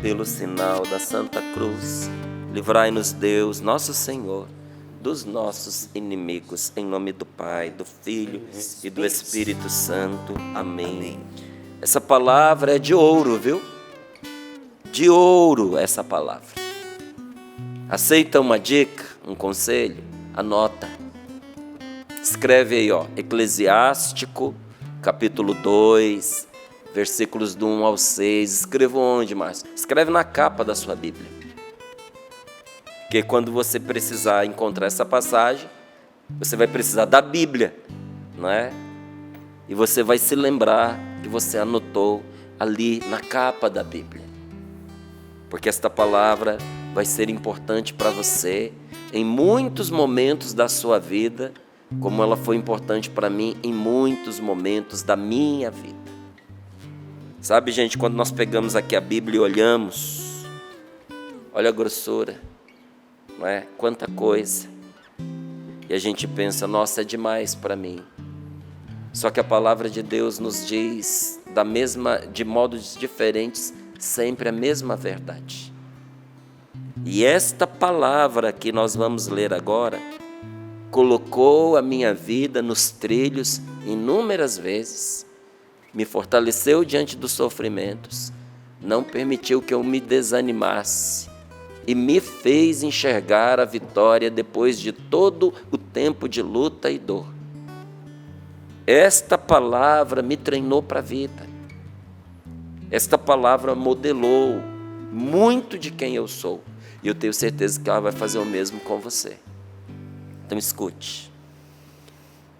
pelo sinal da Santa Cruz, livrai-nos Deus, nosso Senhor, dos nossos inimigos, em nome do Pai, do Filho e do Espírito Santo. Amém. Essa palavra é de ouro, viu? De ouro essa palavra. Aceita uma dica, um conselho? Anota. Escreve aí, Eclesiástico, capítulo 2, versículos do 1 ao 6. Escreva onde, Márcio? Escreve na capa da sua Bíblia. Porque quando você precisar encontrar essa passagem, você vai precisar da Bíblia, não é? E você vai se lembrar que você anotou ali na capa da Bíblia. Porque esta palavra vai ser importante para você em muitos momentos da sua vida, como ela foi importante para mim em muitos momentos da minha vida. Sabe, gente, quando nós pegamos aqui a Bíblia e olhamos, olha a grossura, não é? Quanta coisa. E a gente pensa, nossa, é demais para mim. Só que a palavra de Deus nos diz, de modos diferentes, sempre a mesma verdade. E esta palavra que nós vamos ler agora, colocou a minha vida nos trilhos inúmeras vezes, me fortaleceu diante dos sofrimentos, não permitiu que eu me desanimasse e me fez enxergar a vitória depois de todo o tempo de luta e dor. Esta palavra me treinou para a vida. Esta palavra modelou muito de quem eu sou. E eu tenho certeza que ela vai fazer o mesmo com você. Então escute.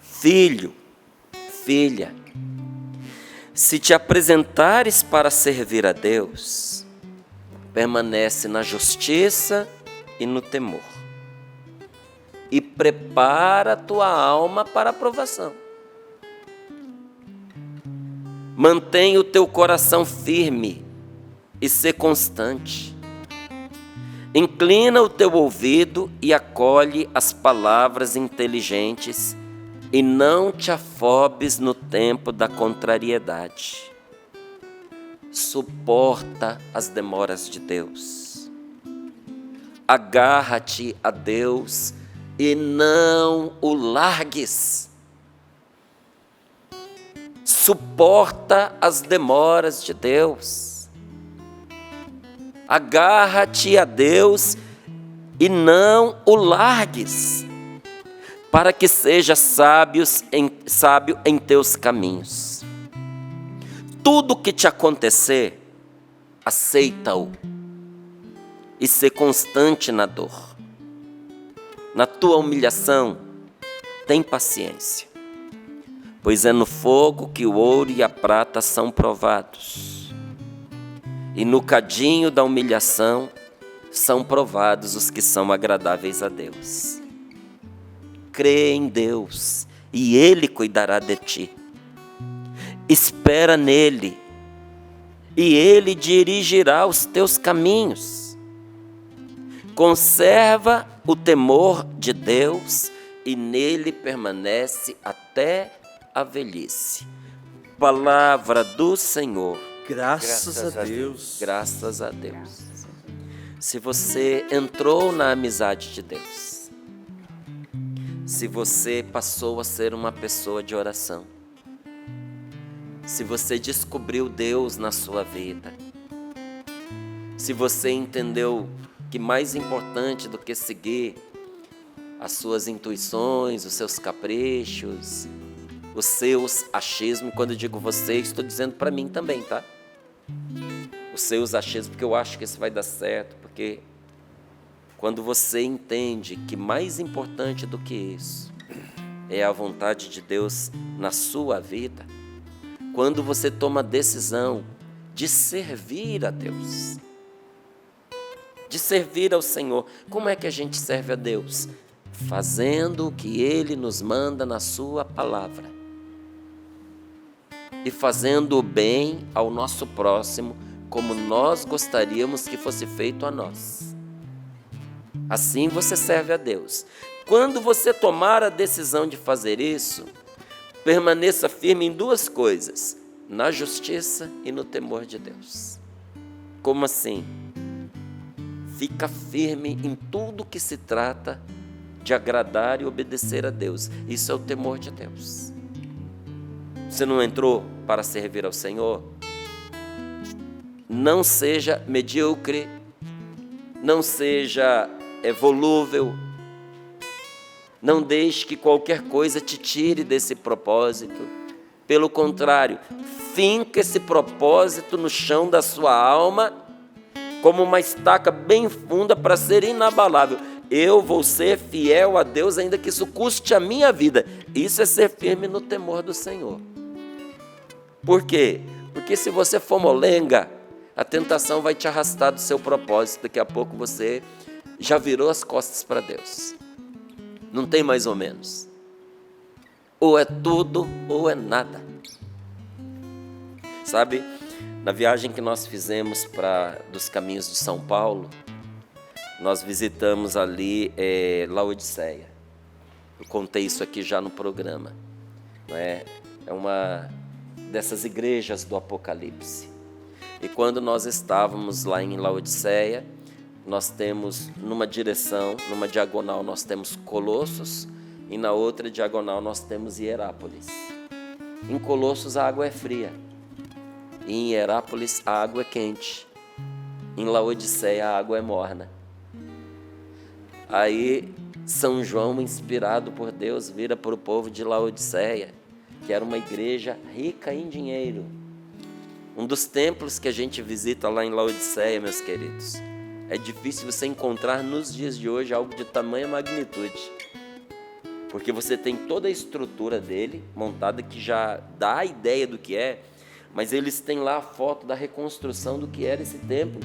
Filho, filha, se te apresentares para servir a Deus, permanece na justiça e no temor. E prepara a tua alma para a provação. Mantenha o teu coração firme e sê constante. Inclina o teu ouvido e acolhe as palavras inteligentes e não te afobes no tempo da contrariedade. Suporta as demoras de Deus. Agarra-te a Deus e não o largues. Suporta as demoras de Deus. Agarra-te a Deus e não o largues, para que seja sábio em teus caminhos. Tudo que te acontecer, aceita-o e sê constante na dor. Na tua humilhação, tem paciência, pois é no fogo que o ouro e a prata são provados. E no cadinho da humilhação são provados os que são agradáveis a Deus. Crê em Deus e Ele cuidará de ti. Espera nele e Ele dirigirá os teus caminhos. Conserva o temor de Deus e nele permanece até a velhice. Palavra do Senhor. Graças a Deus. Graças a Deus. Se você entrou na amizade de Deus, se você passou a ser uma pessoa de oração, se você descobriu Deus na sua vida, se você entendeu que mais importante do que seguir as suas intuições, os seus caprichos, os seus achismos, quando eu digo você, estou dizendo para mim também, tá? Os seus achismos, porque eu acho que isso vai dar certo, porque quando você entende que mais importante do que isso é a vontade de Deus na sua vida, quando você toma a decisão de servir a Deus, de servir ao Senhor, como é que a gente serve a Deus? Fazendo o que Ele nos manda na sua palavra e fazendo o bem ao nosso próximo, como nós gostaríamos que fosse feito a nós. Assim você serve a Deus. Quando você tomar a decisão de fazer isso, permaneça firme em duas coisas: na justiça e no temor de Deus. Como assim? Fica firme em tudo que se trata de agradar e obedecer a Deus. Isso é o temor de Deus. Você não entrou para servir ao Senhor? Não seja medíocre, não seja volúvel, não deixe que qualquer coisa te tire desse propósito. Pelo contrário, finca esse propósito no chão da sua alma, como uma estaca bem funda para ser inabalável. Eu vou ser fiel a Deus, ainda que isso custe a minha vida. Isso é ser firme no temor do Senhor. Por quê? Porque se você for molenga, a tentação vai te arrastar do seu propósito. Daqui a pouco você já virou as costas para Deus. Não tem mais ou menos. Ou é tudo ou é nada. Sabe, na viagem que nós fizemos dos caminhos de São Paulo, nós visitamos ali Laodiceia. Eu contei isso aqui já no programa. Não é? É uma dessas igrejas do Apocalipse. E quando nós estávamos lá em Laodiceia, nós temos numa direção, numa diagonal, nós temos Colossos, e na outra diagonal nós temos Hierápolis. Em Colossos a água é fria, e em Hierápolis a água é quente. Em Laodiceia a água é morna. Aí São João, inspirado por Deus, vira para o povo de Laodiceia, que era uma igreja rica em dinheiro. Um dos templos que a gente visita lá em Laodiceia, meus queridos, é difícil você encontrar nos dias de hoje algo de tamanha magnitude. Porque você tem toda a estrutura dele montada que já dá a ideia do que é, mas eles têm lá a foto da reconstrução do que era esse templo,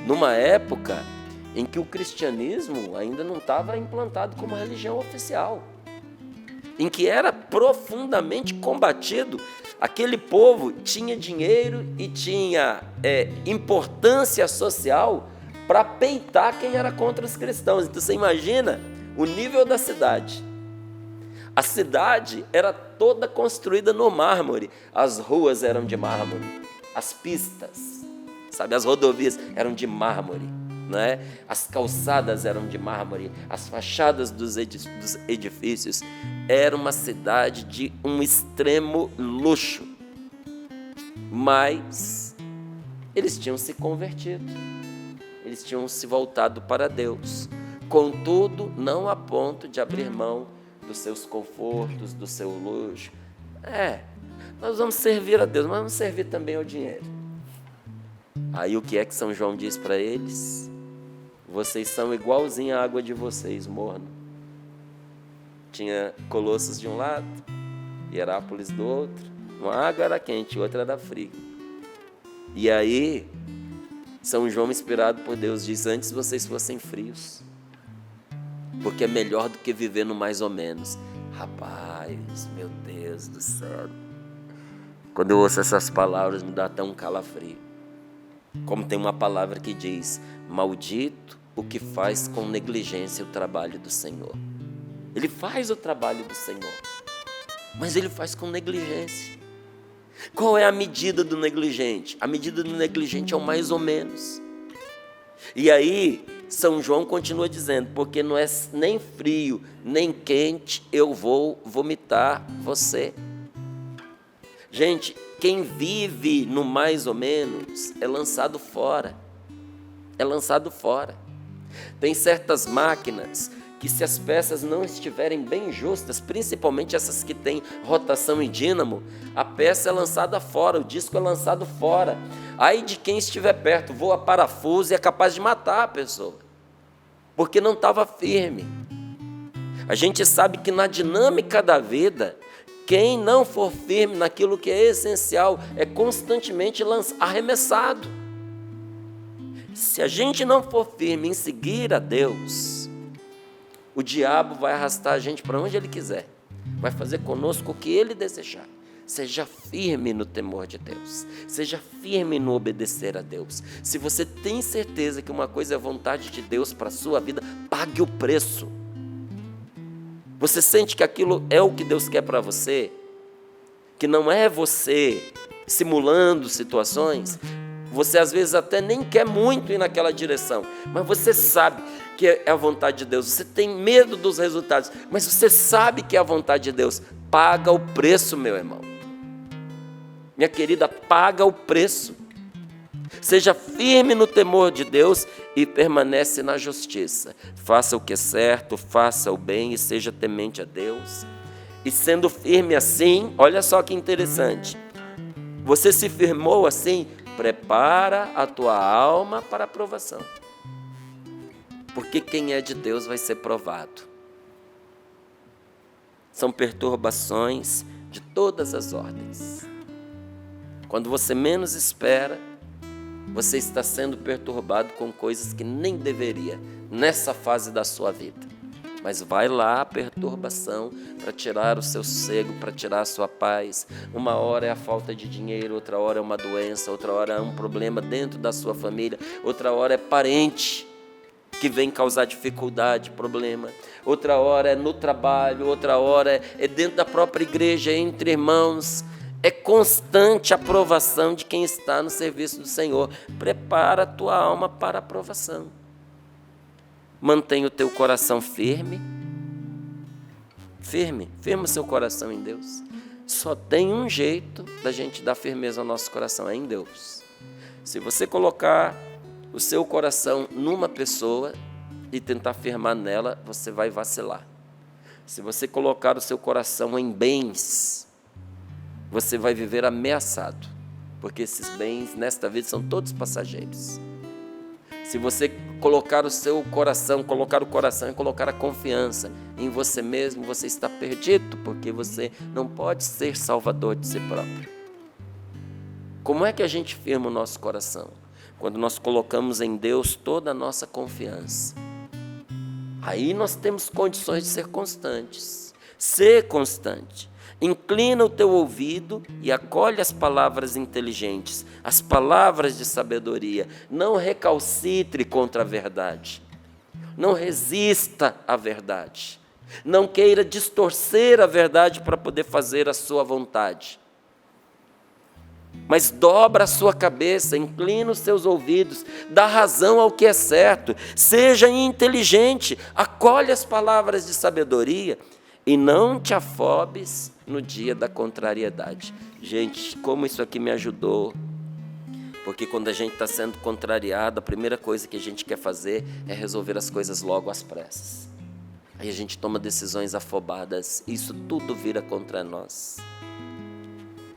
numa época em que o cristianismo ainda não estava implantado como religião oficial, em que era profundamente combatido. Aquele povo tinha dinheiro e tinha importância social para peitar quem era contra os cristãos. Então você imagina o nível da cidade. A cidade era toda construída no mármore. As ruas eram de mármore, as pistas, sabe, as rodovias eram de mármore, né? As calçadas eram de mármore, as fachadas dos edifícios. Era uma cidade de um extremo luxo. Mas eles tinham se convertido, eles tinham se voltado para Deus. Contudo, não a ponto de abrir mão dos seus confortos, do seu luxo. Nós vamos servir a Deus, mas vamos servir também ao dinheiro. Aí o que é que São João diz para eles? Vocês são igualzinho à água de vocês, morno. Tinha Colossos de um lado, Hierápolis do outro. Uma água era quente, outra era fria. E aí, São João, inspirado por Deus, diz: antes vocês fossem frios, porque é melhor do que viver no mais ou menos. Rapaz, meu Deus do céu. Quando eu ouço essas palavras, me dá até um calafrio. Como tem uma palavra que diz: maldito o que faz com negligência o trabalho do Senhor. Ele faz o trabalho do Senhor, mas ele faz com negligência. Qual é a medida do negligente? A medida do negligente é o mais ou menos. E aí, São João continua dizendo: porque não é nem frio, nem quente, eu vou vomitar você. Gente, quem vive no mais ou menos é lançado fora. É lançado fora. Tem certas máquinas que, se as peças não estiverem bem justas, principalmente essas que têm rotação e dínamo, a peça é lançada fora, o disco é lançado fora. Aí de quem estiver perto, voa parafuso e é capaz de matar a pessoa, porque não estava firme. A gente sabe que na dinâmica da vida, quem não for firme naquilo que é essencial é constantemente arremessado. Se a gente não for firme em seguir a Deus, o diabo vai arrastar a gente para onde ele quiser, vai fazer conosco o que ele desejar. Seja firme no temor de Deus, seja firme no obedecer a Deus. Se você tem certeza que uma coisa é vontade de Deus para a sua vida, pague o preço. Você sente que aquilo é o que Deus quer para você, que não é você simulando situações, Você às vezes até nem quer muito ir naquela direção, mas você sabe que é a vontade de Deus. Você tem medo dos resultados, mas você sabe que é a vontade de Deus. Paga o preço, meu irmão. Minha querida, paga o preço. Seja firme no temor de Deus e permanece na justiça. Faça o que é certo, faça o bem e seja temente a Deus. E sendo firme assim, olha só que interessante. Você se firmou assim, prepara a tua alma para a provação. Porque quem é de Deus vai ser provado. São perturbações de todas as ordens. Quando você menos espera, você está sendo perturbado com coisas que nem deveria, nessa fase da sua vida. Mas vai lá a perturbação para tirar o seu sossego, para tirar a sua paz. Uma hora é a falta de dinheiro, outra hora é uma doença, outra hora é um problema dentro da sua família, outra hora é parente que vem causar dificuldade, problema. Outra hora é no trabalho, outra hora é dentro da própria igreja, entre irmãos. É constante a provação de quem está no serviço do Senhor. Prepara a tua alma para a provação. Mantenha o teu coração firme. Firme o seu coração em Deus. Só tem um jeito da gente dar firmeza ao nosso coração, é em Deus. Se você colocar o seu coração numa pessoa e tentar firmar nela, você vai vacilar. Se você colocar o seu coração em bens, você vai viver ameaçado, porque esses bens nesta vida são todos passageiros. Se você colocar o seu coração, colocar o coração e colocar a confiança em você mesmo, você está perdido, porque você não pode ser salvador de si próprio. Como é que a gente firma o nosso coração? Quando nós colocamos em Deus toda a nossa confiança. Aí nós temos condições de ser constantes. Ser constante. Inclina o teu ouvido e acolhe as palavras inteligentes, as palavras de sabedoria. Não recalcitre contra a verdade. Não resista à verdade. Não queira distorcer a verdade para poder fazer a sua vontade. Mas dobra a sua cabeça, inclina os seus ouvidos, dá razão ao que é certo. Seja inteligente, acolhe as palavras de sabedoria e não te afobes no dia da contrariedade. Gente, como isso aqui me ajudou. Porque quando a gente está sendo contrariado, a primeira coisa que a gente quer fazer é resolver as coisas logo às pressas. Aí a gente toma decisões afobadas, isso tudo vira contra nós.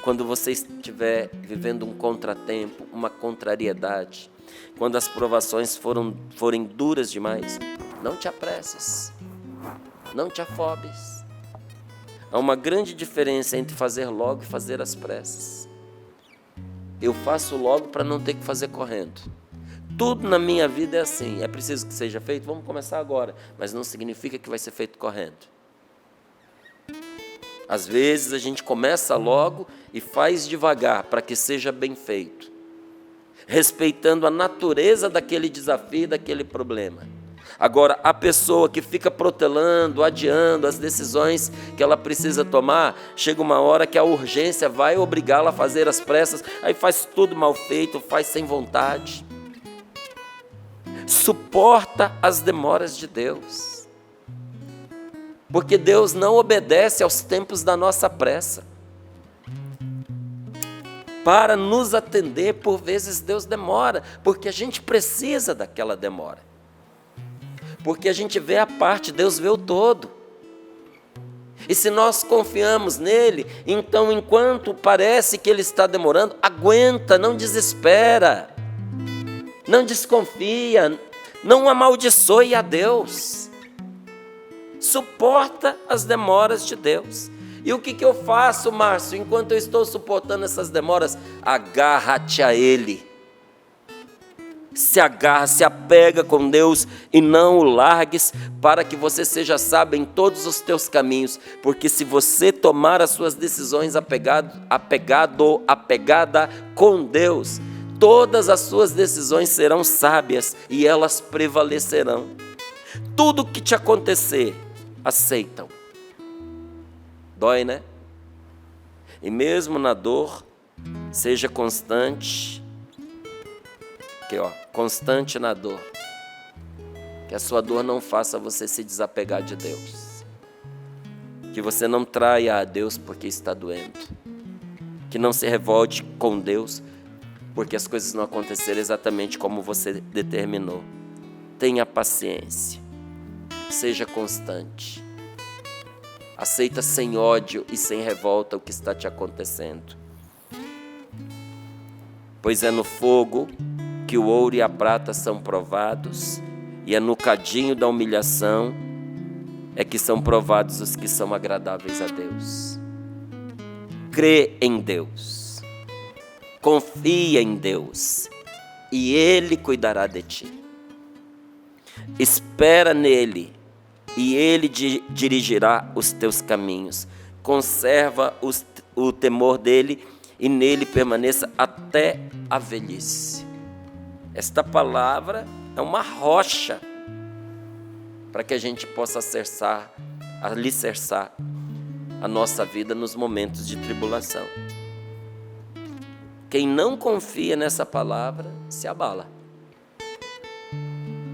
Quando você estiver vivendo um contratempo, uma contrariedade, quando as provações forem duras demais, não te apresses, não te afobes. Há uma grande diferença entre fazer logo e fazer às pressas. Eu faço logo para não ter que fazer correndo. Tudo na minha vida é assim, é preciso que seja feito, vamos começar agora, mas não significa que vai ser feito correndo. Às vezes a gente começa logo e faz devagar para que seja bem feito, respeitando a natureza daquele desafio, daquele problema. Agora, a pessoa que fica protelando, adiando as decisões que ela precisa tomar, chega uma hora que a urgência vai obrigá-la a fazer as pressas, aí faz tudo mal feito, faz sem vontade. Suporta as demoras de Deus. Porque Deus não obedece aos tempos da nossa pressa. Para nos atender, por vezes Deus demora, porque a gente precisa daquela demora. Porque a gente vê a parte, Deus vê o todo. E se nós confiamos nele, então enquanto parece que ele está demorando, aguenta, não desespera, não desconfia, não amaldiçoe a Deus. Suporta as demoras de Deus. E o que eu faço, Márcio, enquanto eu estou suportando essas demoras? Agarra-te a Ele. Se agarra, se apega com Deus e não o largues, para que você seja sábio em todos os teus caminhos, porque se você tomar as suas decisões apegada com Deus, todas as suas decisões serão sábias e elas prevalecerão. Tudo que te acontecer, aceitam. Dói, né? E mesmo na dor, seja constante, Aqui, ó, constante na dor. Que a sua dor não faça você se desapegar de Deus. Que você não traia a Deus porque está doendo. Que não se revolte com Deus porque as coisas não aconteceram exatamente como você determinou. Tenha paciência. Seja constante. Aceita sem ódio e sem revolta o que está te acontecendo. Pois é no fogo que o ouro e a prata são provados, e é no cadinho da humilhação é que são provados os que são agradáveis a Deus. Crê em Deus, confia em Deus, e Ele cuidará de ti. Espera nele, e Ele dirigirá os teus caminhos. Conserva o temor dele, e nele permaneça até a velhice. Esta palavra é uma rocha para que a gente possa alicerçar a nossa vida nos momentos de tribulação. Quem não confia nessa palavra se abala.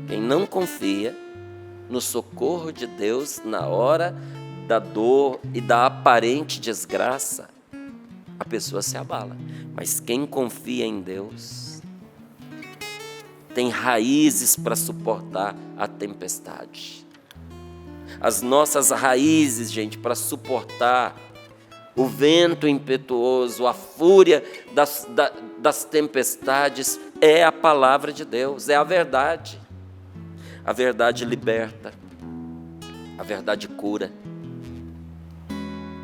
Quem não confia no socorro de Deus na hora da dor e da aparente desgraça, a pessoa se abala. Mas quem confia em Deus tem raízes para suportar a tempestade. As nossas raízes, gente, para suportar o vento impetuoso, a fúria das tempestades, é a palavra de Deus, é a verdade. A verdade liberta, a verdade cura,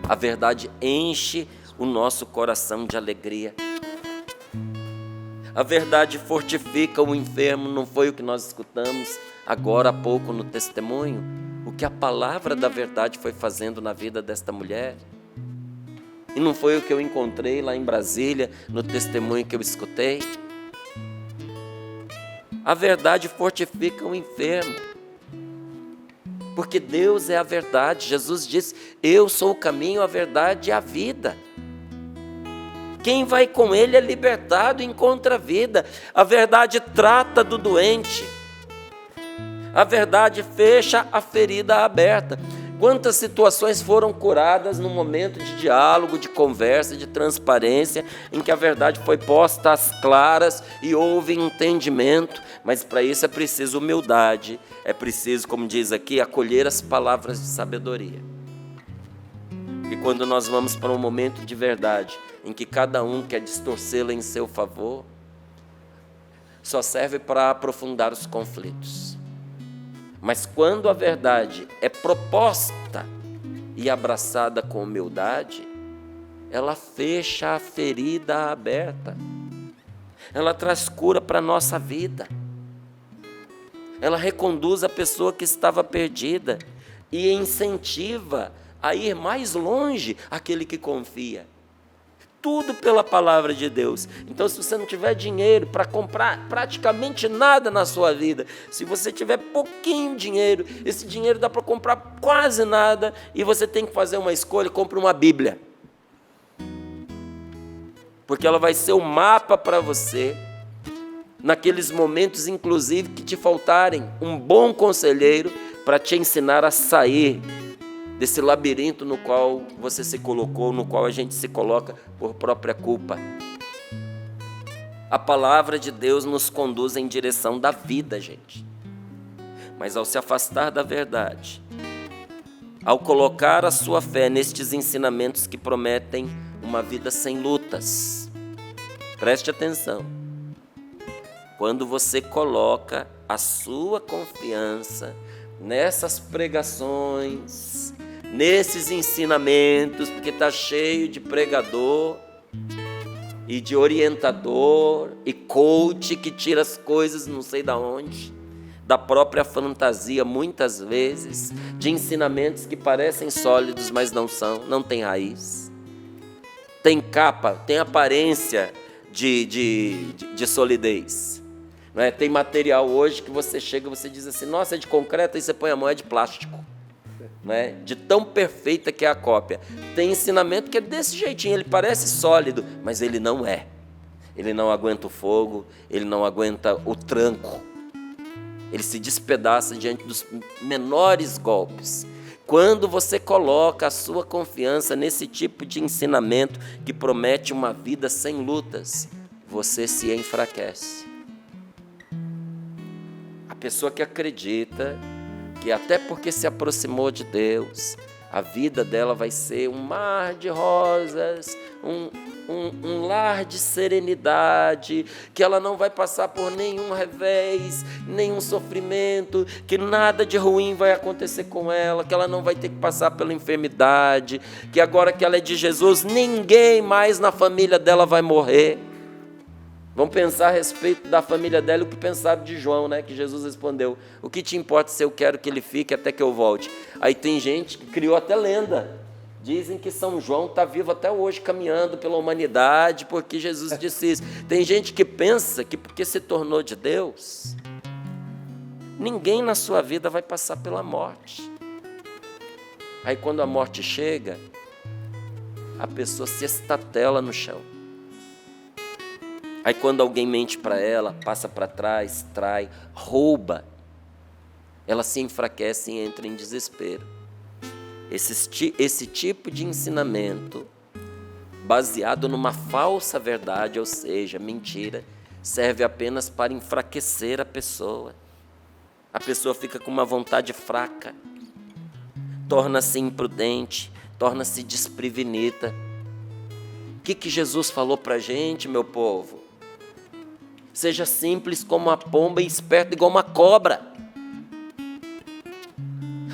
a verdade enche o nosso coração de alegria. A verdade fortifica o enfermo, não foi o que nós escutamos agora há pouco no testemunho? O que a palavra da verdade foi fazendo na vida desta mulher? E não foi o que eu encontrei lá em Brasília, no testemunho que eu escutei? A verdade fortifica o enfermo, porque Deus é a verdade. Jesus disse: eu sou o caminho, a verdade e a vida. Quem vai com Ele é libertado e encontra a vida. A verdade trata do doente. A verdade fecha a ferida aberta. Quantas situações foram curadas no momento de diálogo, de conversa, de transparência, em que a verdade foi posta às claras e houve entendimento. Mas para isso é preciso humildade, é preciso, como diz aqui, acolher as palavras de sabedoria. E quando nós vamos para um momento de verdade, em que cada um quer distorcê-la em seu favor, só serve para aprofundar os conflitos. Mas quando a verdade é proposta e abraçada com humildade, ela fecha a ferida aberta. Ela traz cura para a nossa vida. Ela reconduz a pessoa que estava perdida e incentiva a ir mais longe aquele que confia. Tudo pela palavra de Deus. Então, se você não tiver dinheiro para comprar praticamente nada na sua vida, se você tiver pouquinho dinheiro, esse dinheiro dá para comprar quase nada, e você tem que fazer uma escolha, compre uma Bíblia. Porque ela vai ser o mapa para você, naqueles momentos, inclusive, que te faltarem um bom conselheiro para te ensinar a sair desse labirinto no qual você se colocou, no qual a gente se coloca por própria culpa. A palavra de Deus nos conduz em direção da vida, gente. Mas ao se afastar da verdade, ao colocar a sua fé nestes ensinamentos que prometem uma vida sem lutas, preste atenção. Quando você coloca a sua confiança nessas pregações, nesses ensinamentos, porque está cheio de pregador e de orientador e coach que tira as coisas não sei da onde, da própria fantasia muitas vezes, de ensinamentos que parecem sólidos, mas não são, não tem raiz, tem capa, tem aparência de solidez. Não é? Tem material hoje que você chega e você diz assim: nossa, é de concreto, aí você põe a mão, é de plástico. Não é? De tão perfeita que é a cópia. Tem ensinamento que é desse jeitinho, ele parece sólido, mas ele não é. ele não aguenta o fogo, ele não aguenta o tranco. Ele se despedaça diante dos menores golpes. Quando você coloca a sua confiança nesse tipo de ensinamento que promete uma vida sem lutas, você se enfraquece. A pessoa que acredita que até porque se aproximou de Deus, a vida dela vai ser um mar de rosas, um lar de serenidade, que ela não vai passar por nenhum revés, nenhum sofrimento, que nada de ruim vai acontecer com ela, que ela não vai ter que passar pela enfermidade, que agora que ela é de Jesus, ninguém mais na família dela vai morrer. Vamos pensar a respeito da família dela, o que pensaram de João, né? Que Jesus respondeu: o que te importa se eu quero que ele fique até que eu volte? Aí tem gente que criou até lenda. Dizem que São João está vivo até hoje, caminhando pela humanidade, porque Jesus disse isso. Tem gente que pensa que porque se tornou de Deus, ninguém na sua vida vai passar pela morte. Aí quando a morte chega, a pessoa se estatela no chão. Aí quando alguém mente para ela, passa para trás, trai, rouba, ela se enfraquece e entra em desespero. Esse tipo de ensinamento, baseado numa falsa verdade, ou seja, mentira, serve apenas para enfraquecer a pessoa. A pessoa fica com uma vontade fraca, torna-se imprudente, torna-se desprevenida. O que Jesus falou para a gente, meu povo? Seja simples como uma pomba e esperto igual uma cobra.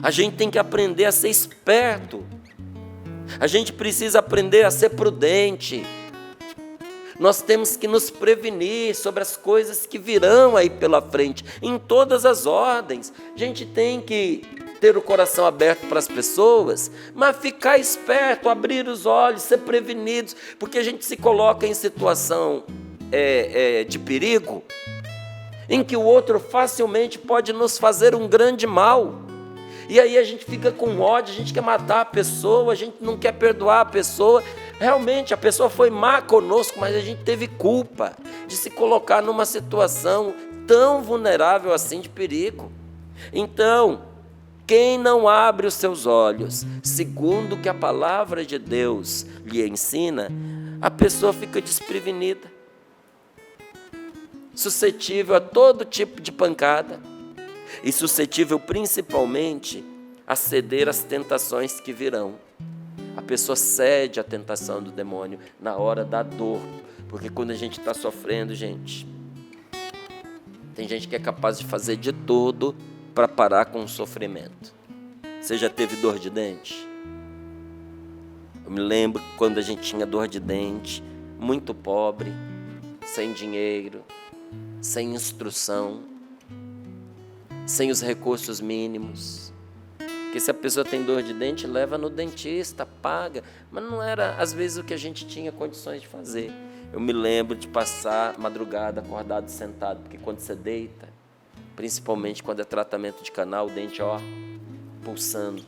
A gente tem que aprender a ser esperto. A gente precisa aprender a ser prudente. Nós temos que nos prevenir sobre as coisas que virão aí pela frente, em todas as ordens. A gente tem que ter o coração aberto para as pessoas, mas ficar esperto, abrir os olhos, ser prevenidos, porque a gente se coloca em situação de perigo, em que o outro facilmente pode nos fazer um grande mal. E aí a gente fica com ódio, a gente quer matar a pessoa, a gente não quer perdoar a pessoa. Realmente a pessoa foi má conosco, mas a gente teve culpa de se colocar numa situação tão vulnerável assim de perigo. Então, quem não abre os seus olhos, segundo o que a palavra de Deus lhe ensina, a pessoa fica desprevenida, suscetível a todo tipo de pancada, e suscetível principalmente a ceder às tentações que virão. A pessoa cede à tentação do demônio na hora da dor, porque quando a gente está sofrendo, gente, tem gente que é capaz de fazer de tudo para parar com o sofrimento. Você já teve dor de dente? Eu me lembro quando a gente tinha dor de dente, muito pobre, sem dinheiro, sem instrução, sem os recursos mínimos. Porque se a pessoa tem dor de dente, leva no dentista, paga. Mas não era, às vezes, o que a gente tinha condições de fazer. Eu me lembro de passar madrugada acordado, sentado, porque quando você deita, principalmente quando é tratamento de canal, o dente, pulsando.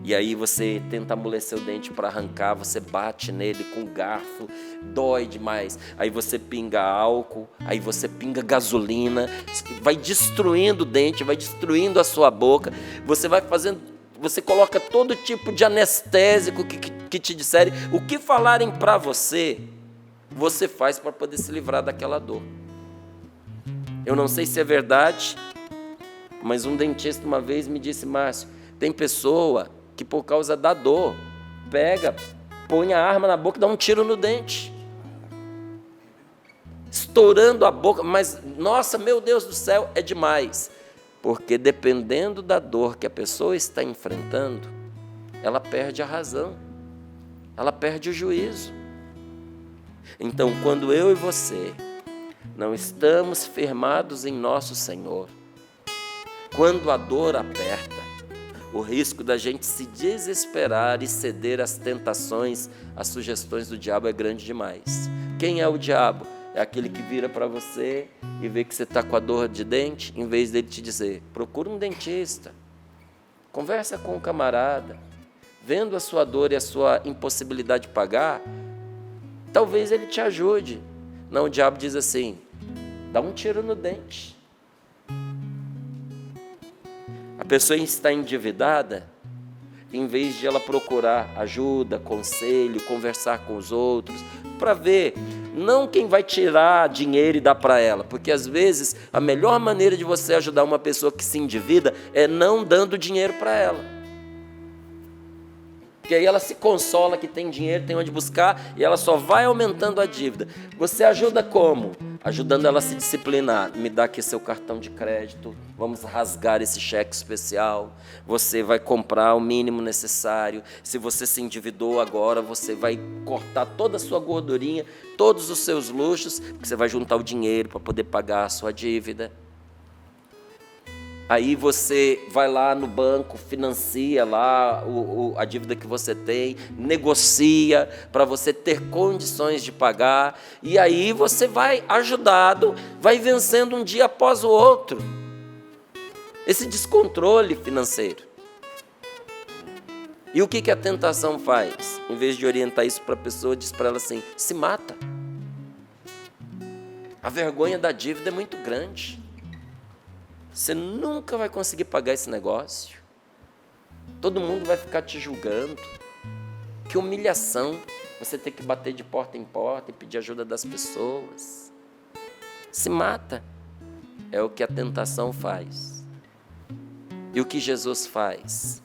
E aí você tenta amolecer o dente para arrancar, você bate nele com garfo, dói demais. Aí você pinga álcool, aí você pinga gasolina, vai destruindo o dente, vai destruindo a sua boca. Você vai fazendo, você coloca todo tipo de anestésico que te disserem. O que falarem para você, você faz para poder se livrar daquela dor. Eu não sei se é verdade, mas um dentista uma vez me disse: Márcio, tem pessoa que por causa da dor, pega, põe a arma na boca e dá um tiro no dente, estourando a boca, mas, nossa, meu Deus do céu, é demais, porque dependendo da dor que a pessoa está enfrentando, ela perde a razão, ela perde o juízo. Então, quando eu e você não estamos firmados em nosso Senhor, quando a dor aperta, o risco da gente se desesperar e ceder às tentações, às sugestões do diabo é grande demais. Quem é o diabo? É aquele que vira para você e vê que você está com a dor de dente, em vez dele te dizer: procura um dentista, conversa com um camarada, vendo a sua dor e a sua impossibilidade de pagar, talvez ele te ajude. Não, o diabo diz assim: dá um tiro no dente. A pessoa está endividada, em vez de ela procurar ajuda, conselho, conversar com os outros, para ver, não quem vai tirar dinheiro e dar para ela, porque às vezes a melhor maneira de você ajudar uma pessoa que se endivida é não dando dinheiro para ela. Porque aí ela se consola que tem dinheiro, tem onde buscar, e ela só vai aumentando a dívida. Você ajuda como? Ajudando ela a se disciplinar. Me dá aqui seu cartão de crédito, vamos rasgar esse cheque especial, você vai comprar o mínimo necessário. Se você se endividou agora, você vai cortar toda a sua gordurinha, todos os seus luxos, porque você vai juntar o dinheiro para poder pagar a sua dívida. Aí você vai lá no banco, financia lá a dívida que você tem, negocia para você ter condições de pagar, e aí você vai ajudado, vai vencendo um dia após o outro. Esse descontrole financeiro. E o que a tentação faz? Em vez de orientar isso para a pessoa, diz para ela assim: se mata. A vergonha da dívida é muito grande. Você nunca vai conseguir pagar esse negócio. Todo mundo vai ficar te julgando. Que humilhação você ter que bater de porta em porta e pedir ajuda das pessoas. Se mata. É o que a tentação faz. E o que Jesus faz?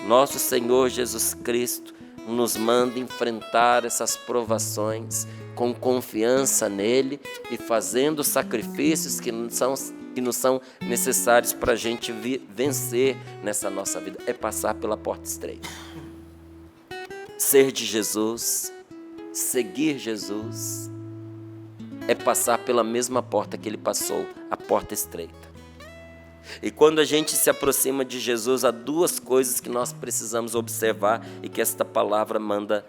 Nosso Senhor Jesus Cristo nos manda enfrentar essas provações com confiança nele e fazendo sacrifícios que nos são necessários para a gente vencer nessa nossa vida. É passar pela porta estreita. Ser de Jesus, seguir Jesus, é passar pela mesma porta que ele passou, a porta estreita. E quando a gente se aproxima de Jesus, há duas coisas que nós precisamos observar e que esta palavra manda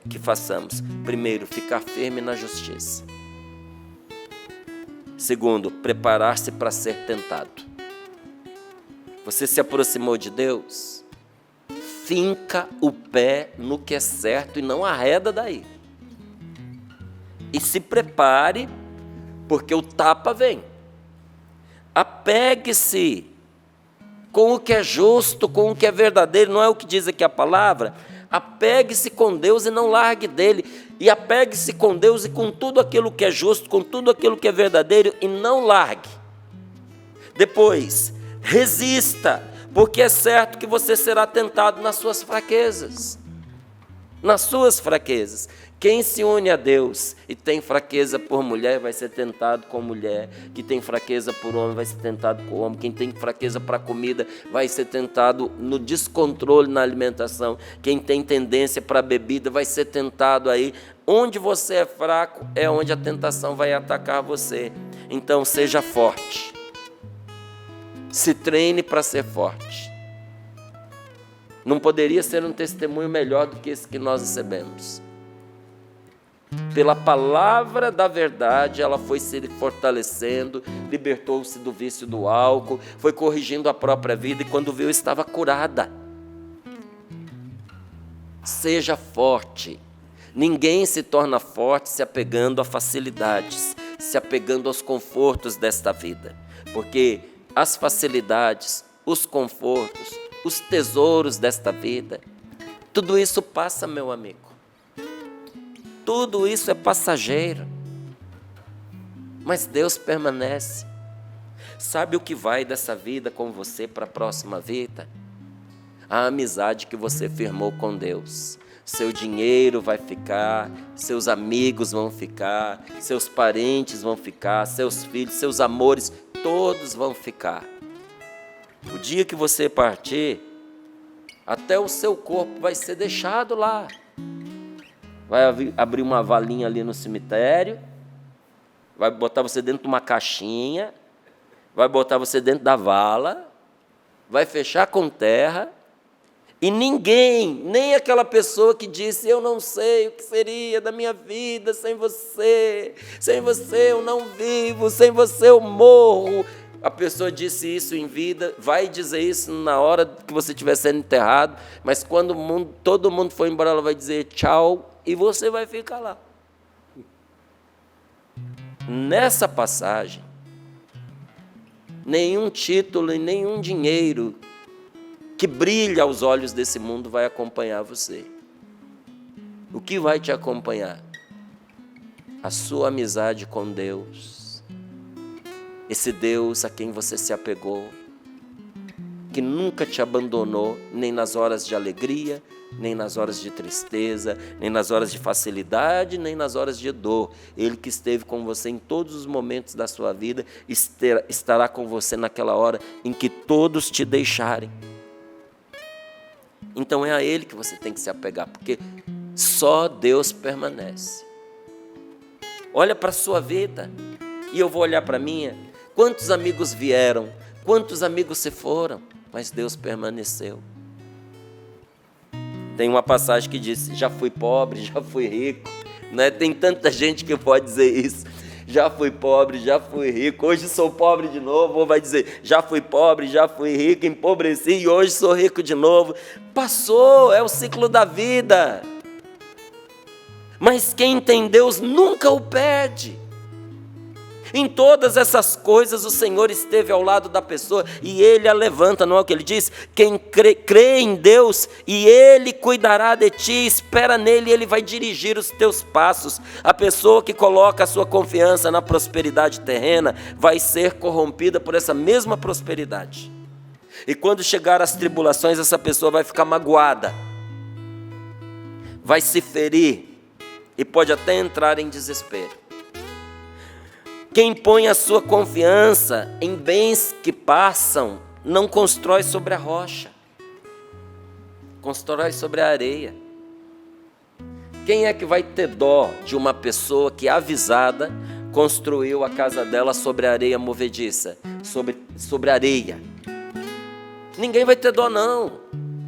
que façamos. Primeiro, ficar firme na justiça. Segundo, preparar-se para ser tentado. Você se aproximou de Deus? Finca o pé no que é certo e não arreda daí. E se prepare, porque o tapa vem. Apegue-se com o que é justo, com o que é verdadeiro, não é o que diz aqui a palavra? Apegue-se com Deus e não largue dele. E apegue-se com Deus e com tudo aquilo que é justo, com tudo aquilo que é verdadeiro e não largue. Depois, resista, porque é certo que você será tentado nas suas fraquezas. Nas suas fraquezas. Quem se une a Deus e tem fraqueza por mulher vai ser tentado com mulher. Quem tem fraqueza por homem vai ser tentado com homem. Quem tem fraqueza para comida vai ser tentado no descontrole na alimentação. Quem tem tendência para bebida vai ser tentado aí. Onde você é fraco é onde a tentação vai atacar você. Então seja forte. Se treine para ser forte. Não poderia ser um testemunho melhor do que esse que nós recebemos. Pela palavra da verdade, ela foi se fortalecendo, libertou-se do vício do álcool, foi corrigindo a própria vida e quando viu estava curada. Seja forte. Ninguém se torna forte se apegando a facilidades, se apegando aos confortos desta vida. Porque as facilidades, os confortos, os tesouros desta vida, tudo isso passa, meu amigo. Tudo isso é passageiro, mas Deus permanece. Sabe o que vai dessa vida com você para a próxima vida? A amizade que você firmou com Deus. Seu dinheiro vai ficar, seus amigos vão ficar, seus parentes vão ficar, seus filhos, seus amores, todos vão ficar. O dia que você partir, até o seu corpo vai ser deixado lá. Vai abrir uma valinha ali no cemitério, vai botar você dentro de uma caixinha, vai botar você dentro da vala, vai fechar com terra, e ninguém, nem aquela pessoa que disse, eu não sei o que seria da minha vida sem você eu não vivo, sem você eu morro. A pessoa disse isso em vida, vai dizer isso na hora que você estiver sendo enterrado, mas quando todo mundo for embora, ela vai dizer tchau, e você vai ficar lá. Nessa passagem, nenhum título e nenhum dinheiro que brilha aos olhos desse mundo vai acompanhar você. O que vai te acompanhar? A sua amizade com Deus. Esse Deus a quem você se apegou, que nunca te abandonou, nem nas horas de alegria, nem nas horas de tristeza, nem nas horas de facilidade, nem nas horas de dor. Ele que esteve com você em todos os momentos da sua vida, estará com você naquela hora em que todos te deixarem. Então é a Ele que você tem que se apegar, porque só Deus permanece. Olha para a sua vida, e eu vou olhar para a minha. Quantos amigos vieram, quantos amigos se foram, mas Deus permaneceu. Tem uma passagem que diz, já fui pobre, já fui rico, né? Tem tanta gente que pode dizer isso, já fui pobre, já fui rico, hoje sou pobre de novo, ou vai dizer, já fui pobre, já fui rico, empobreci e hoje sou rico de novo. Passou, é o ciclo da vida. Mas quem tem Deus nunca o perde. Em todas essas coisas o Senhor esteve ao lado da pessoa e Ele a levanta, não é o que Ele diz? Quem crê em Deus e Ele cuidará de ti, espera nele e Ele vai dirigir os teus passos. A pessoa que coloca a sua confiança na prosperidade terrena vai ser corrompida por essa mesma prosperidade. E quando chegar as tribulações, essa pessoa vai ficar magoada, vai se ferir e pode até entrar em desespero. Quem põe a sua confiança em bens que passam, não constrói sobre a rocha, constrói sobre a areia. Quem é que vai ter dó de uma pessoa que, avisada, construiu a casa dela sobre a areia movediça, sobre areia? Ninguém vai ter dó, não.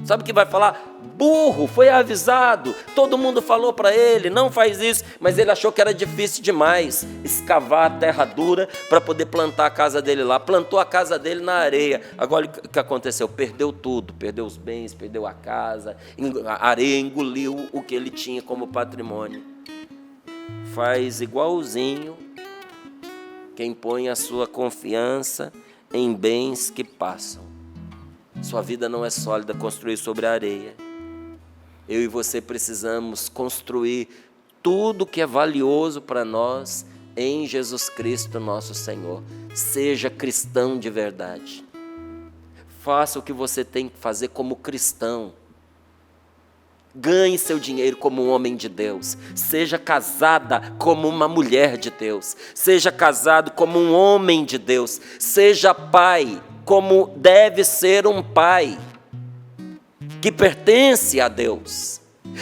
Sabe o que vai falar? Burro, foi avisado, todo mundo falou para ele, não faz isso, mas ele achou que era difícil demais escavar a terra dura para poder plantar a casa dele lá, plantou a casa dele na areia. Agora o que aconteceu? Perdeu tudo, perdeu os bens, perdeu a casa, a areia engoliu o que ele tinha como patrimônio. Faz igualzinho quem põe a sua confiança em bens que passam. Sua vida não é sólida, construir sobre a areia. Eu e você precisamos construir tudo que é valioso para nós em Jesus Cristo, nosso Senhor. Seja cristão de verdade. Faça o que você tem que fazer como cristão. Ganhe seu dinheiro como um homem de Deus. Seja casada como uma mulher de Deus. Seja casado como um homem de Deus. Seja pai como deve ser um pai que pertence a Deus.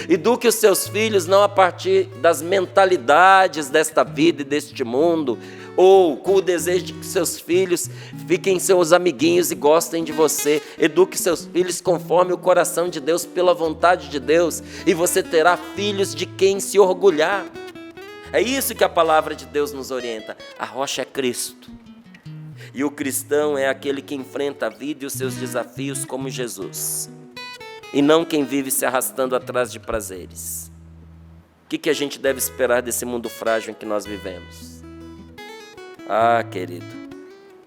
Eduque os seus filhos não a partir das mentalidades desta vida e deste mundo, ou com o desejo de que seus filhos fiquem seus amiguinhos e gostem de você. Eduque seus filhos conforme o coração de Deus, pela vontade de Deus, e você terá filhos de quem se orgulhar. É isso que a palavra de Deus nos orienta. A rocha é Cristo. E o cristão é aquele que enfrenta a vida e os seus desafios como Jesus, e não quem vive se arrastando atrás de prazeres. O que a gente deve esperar desse mundo frágil em que nós vivemos? Ah, querido,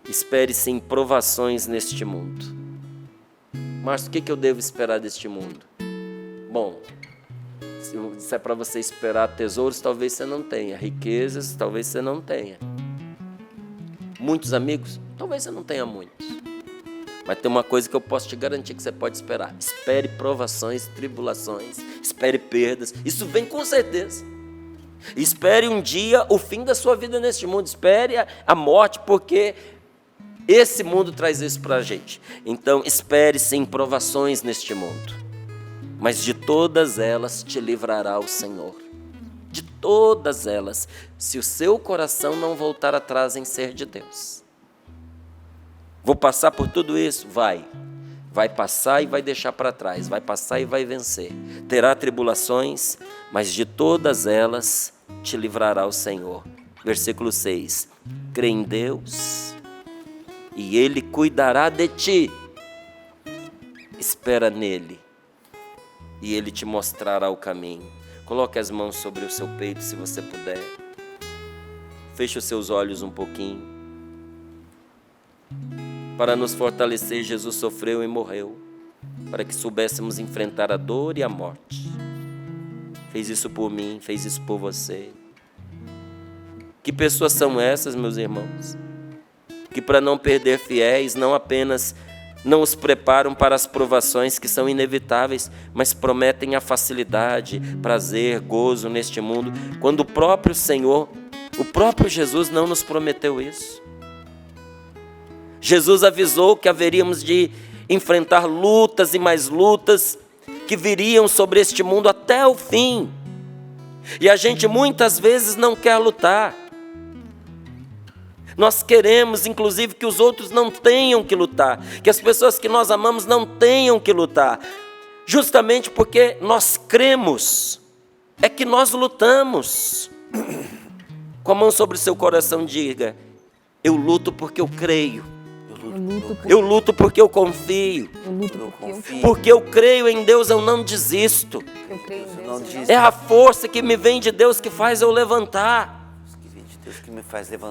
espere sim provações neste mundo. Mas o que eu devo esperar deste mundo? Bom, se eu disser para você esperar tesouros, talvez você não tenha. Riquezas, talvez você não tenha. Muitos amigos, talvez você não tenha muitos. Mas tem uma coisa que eu posso te garantir que você pode esperar. Espere provações, tribulações, espere perdas. Isso vem com certeza. Espere um dia o fim da sua vida neste mundo. Espere a morte, porque esse mundo traz isso para a gente. Então, espere sim provações neste mundo. Mas de todas elas te livrará o Senhor. De todas elas, se o seu coração não voltar atrás em ser de Deus. Vou passar por tudo isso? Vai passar e vai deixar para trás, vai passar e vai vencer. Terá tribulações, mas de todas elas te livrará o Senhor. Versículo 6, crê em Deus e Ele cuidará de ti. Espera nele e Ele te mostrará o caminho. Coloque as mãos sobre o seu peito, se você puder. Feche os seus olhos um pouquinho. Para nos fortalecer, Jesus sofreu e morreu, para que soubéssemos enfrentar a dor e a morte. Fez isso por mim, fez isso por você. Que pessoas são essas, meus irmãos? Que para não perder fiéis, não apenas não os preparam para as provações que são inevitáveis, mas prometem a facilidade, prazer, gozo neste mundo, quando o próprio Senhor, o próprio Jesus não nos prometeu isso. Jesus avisou que haveríamos de enfrentar lutas e mais lutas que viriam sobre este mundo até o fim. E a gente muitas vezes não quer lutar. Nós queremos, inclusive, que os outros não tenham que lutar, que as pessoas que nós amamos não tenham que lutar, justamente porque nós cremos, é que nós lutamos. Com a mão sobre o seu coração, diga: eu luto porque eu creio. Eu luto porque eu confio. Porque eu creio em Deus, eu não desisto. É a força que me vem de Deus que faz eu levantar.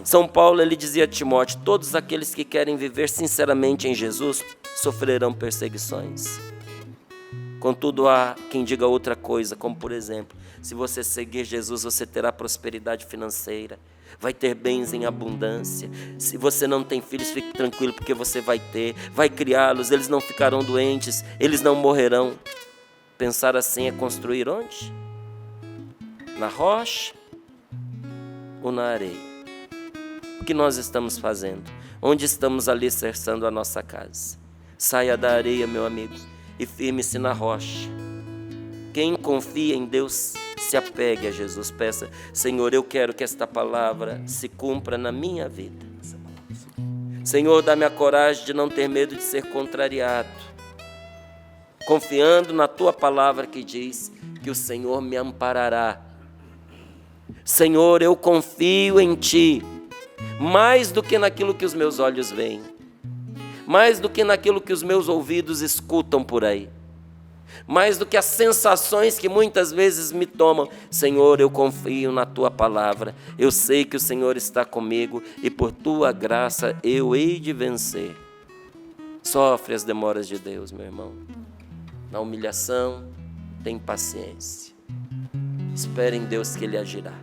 São Paulo, ele dizia a Timóteo: todos aqueles que querem viver sinceramente em Jesus sofrerão perseguições. Contudo, há quem diga outra coisa, como por exemplo, se você seguir Jesus, você terá prosperidade financeira, vai ter bens em abundância. Se você não tem filhos, fique tranquilo, porque você vai ter, vai criá-los, eles não ficarão doentes, eles não morrerão. Pensar assim é construir onde? Na rocha ou na areia? O que nós estamos fazendo? Onde estamos alicerçando a nossa casa? Saia da areia, meu amigo, e firme-se na rocha. Quem confia em Deus, se apegue a Jesus. Peça: Senhor, eu quero que esta palavra se cumpra na minha vida. Senhor, dá-me a coragem de não ter medo de ser contrariado, confiando na Tua palavra que diz que o Senhor me amparará. Senhor, eu confio em Ti, mais do que naquilo que os meus olhos veem, mais do que naquilo que os meus ouvidos escutam por aí, mais do que as sensações que muitas vezes me tomam. Senhor, eu confio na Tua palavra, eu sei que o Senhor está comigo e por Tua graça eu hei de vencer. Sofre as demoras de Deus, meu irmão. Na humilhação, tem paciência. Espere em Deus que Ele agirá.